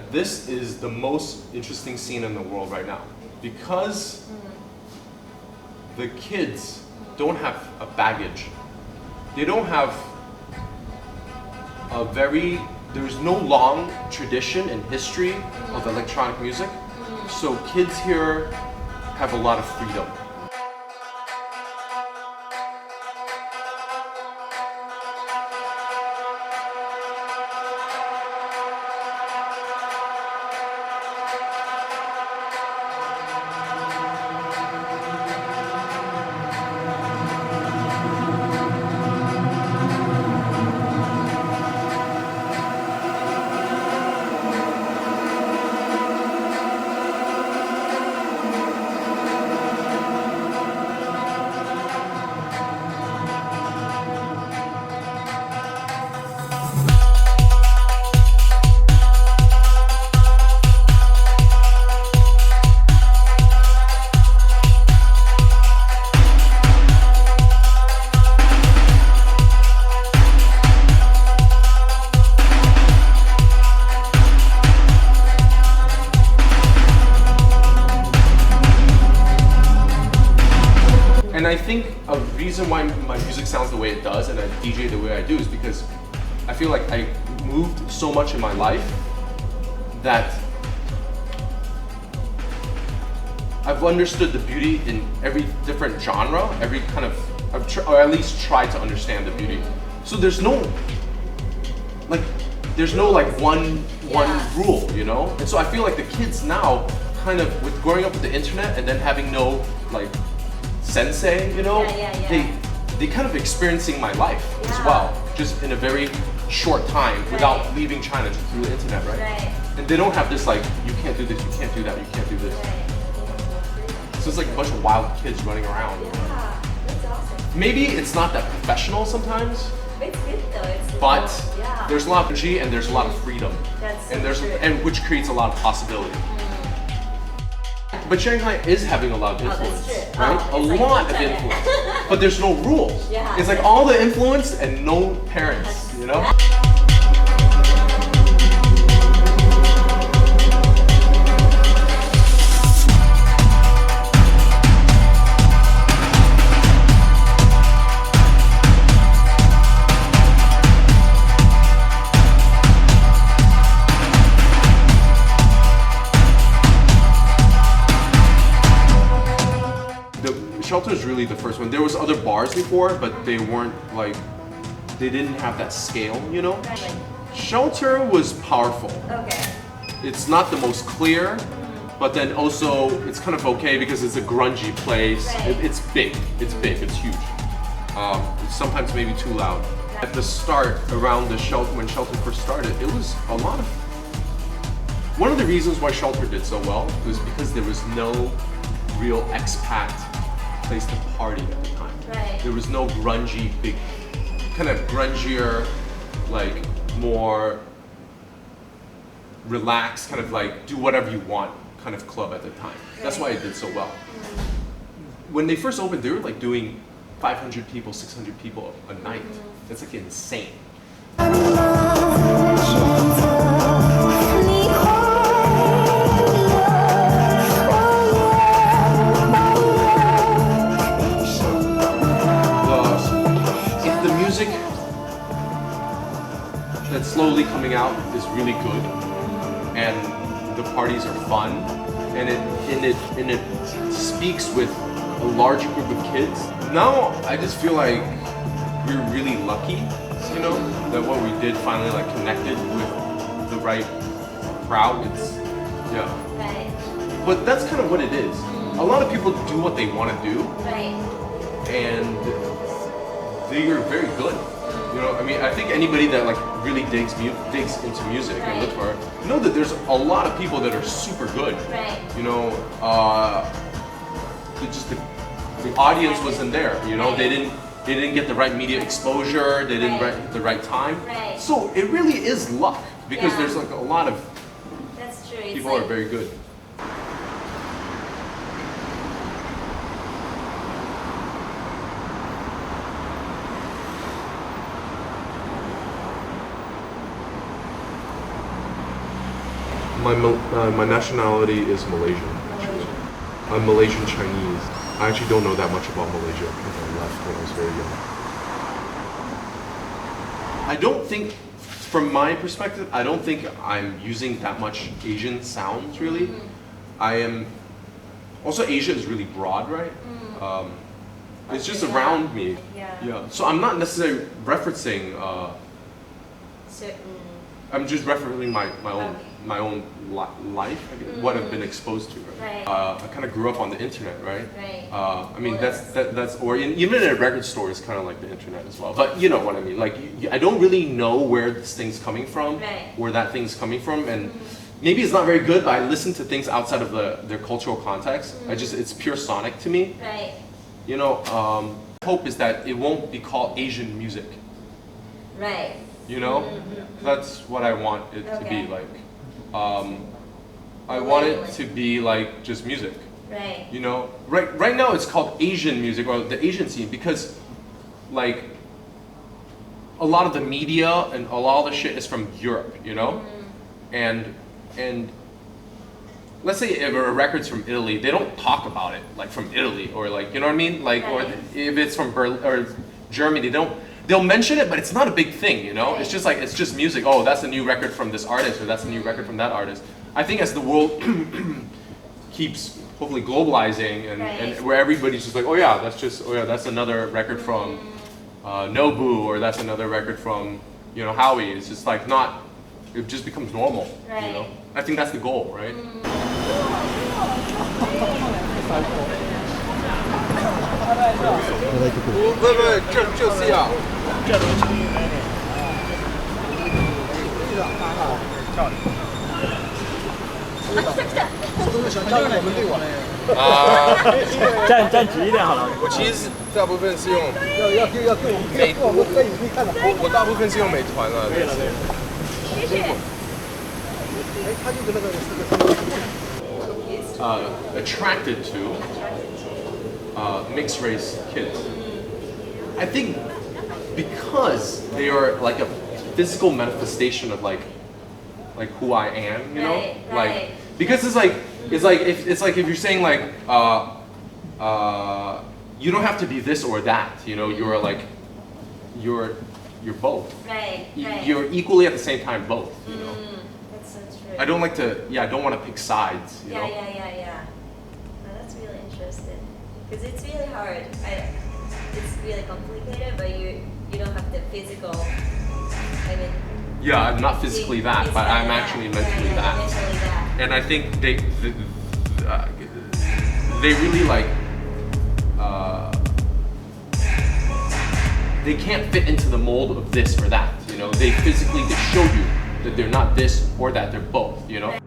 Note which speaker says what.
Speaker 1: This is the most interesting scene in the world right now because the kids don't have a baggage. They don't have there's no long tradition and history of electronic music. So kids here have a lot of freedom. And I think a reason why my music sounds the way it does and I DJ the way I do is because I feel like I moved so much in my life that I've understood the beauty in every different genre, every kind of, or at least tried to understand the beauty. So there's no one rule, you know? And so I feel like the kids now, kind of with growing up with the internet and then having no like sensei, you know, they kind of experiencing my life as well, just in a very short time without leaving China, just through the internet, right? And they don't have this like, you can't do this, you can't do that, you can't do this. So it's like a bunch of wild kids running around.
Speaker 2: Yeah, that's awesome.
Speaker 1: Maybe it's not that professional sometimes,
Speaker 2: It's good though.
Speaker 1: but there's a lot of energy and there's a lot of freedom,
Speaker 2: That's
Speaker 1: and
Speaker 2: true.
Speaker 1: which creates a lot of possibility. But Shanghai is having a lot of influence,
Speaker 2: that's true.
Speaker 1: right?
Speaker 2: Oh,
Speaker 1: A
Speaker 2: it's like
Speaker 1: lot of
Speaker 2: internet.
Speaker 1: influence. But there's no rules.
Speaker 2: Yeah.
Speaker 1: It's like all the influence and no parents, you know? Shelter is really the first one. There was other bars before, but they weren't like, they didn't have that scale, you know? Shelter was powerful.
Speaker 2: Okay.
Speaker 1: It's not the most clear, but then also it's kind of okay because it's a grungy place.
Speaker 2: Right.
Speaker 1: It's big, it's huge. It's sometimes maybe too loud. At the start, around the Shelter, when Shelter first started, it was a lot of, one of the reasons why Shelter did so well was because there was no real expat place to party at the time.
Speaker 2: Right.
Speaker 1: There was no grungy, big, kind of grungier, like more relaxed, kind of like do whatever you want kind of club at the time. That's why it did so well. When they first opened, they were like doing 500 people, 600 people a night. That's like insane. That's slowly coming out is really good, and the parties are fun, and it speaks with a large group of kids. Now I just feel like we're really lucky, you know, that what we did finally like connected with the right crowd.
Speaker 2: Right.
Speaker 1: But that's kind of what it is. A lot of people do what they want to do,
Speaker 2: Right.
Speaker 1: and they are very good. You know, I mean, I think anybody that like really digs into music and looks for it, know that there's a lot of people that are super good.
Speaker 2: Right.
Speaker 1: You know, the audience wasn't there. You know, they didn't get the right media exposure. They didn't hit the right time.
Speaker 2: Right.
Speaker 1: So it really is luck because there's like a lot of
Speaker 2: That's true.
Speaker 1: people are very good. My nationality is Malaysian. Actually, I'm Malaysian Chinese. I actually don't know that much about Malaysia because I left when I was very young. I don't think, from my perspective, I don't think I'm using that much Asian sounds really. I am. Also, Asia is really broad, right? It's just around me. Yeah. So I'm not necessarily referencing.
Speaker 2: Certain.
Speaker 1: I'm just referencing my own life, what I've been exposed to. Right? I kind of grew up on the internet, right? I mean that's or even in a record store is kind of like the internet as well. But you know what I mean. Like I don't really know where this thing's coming from, where that thing's coming from, and maybe it's not very good. But I listen to things outside of their cultural context. It's pure sonic to me. You know, hope is that it won't be called Asian music. You know, that's what I want it to be like. I want it to be like just music. You know, right now it's called Asian music or the Asian scene because, like, a lot of the media and a lot of the shit is from Europe. You know, and let's say if a record's from Italy, they don't talk about it like from Italy or like you know what I mean. Like, or if it's from Berlin or Germany, they'll mention it, but it's not a big thing, you know? It's just like, it's just music. Oh, that's a new record from this artist, or that's a new record from that artist. I think as the world keeps hopefully globalizing and where everybody's just like, oh yeah, that's another record from Nobu, or that's another record from, you know, Howie. It's just like it just becomes normal, you know? I think that's the goal, right?
Speaker 3: 就是要。
Speaker 4: 站直一点好了。
Speaker 3: 我其实大部分是用我大部分是用美团啊。对了。
Speaker 2: 谢谢。
Speaker 3: 他就是那个。
Speaker 1: Attracted to mixed race kids. I think because they are like a physical manifestation of like who I am, you know, like because it's like if you're saying like you don't have to be this or that, you know, you're like you're both. You're equally at the same time both, you know.
Speaker 2: That's so true.
Speaker 1: I don't like to, I don't want to pick sides, you know.
Speaker 2: No, that's really interesting because it's really hard. It's really complicated, but you don't have the physical. I mean.
Speaker 1: Yeah, I'm not physically that, but I'm actually mentally that.
Speaker 2: Mentally that.
Speaker 1: And I think they really like they can't fit into the mold of this or that. You know, they show you that they're not this or that. They're both. You know.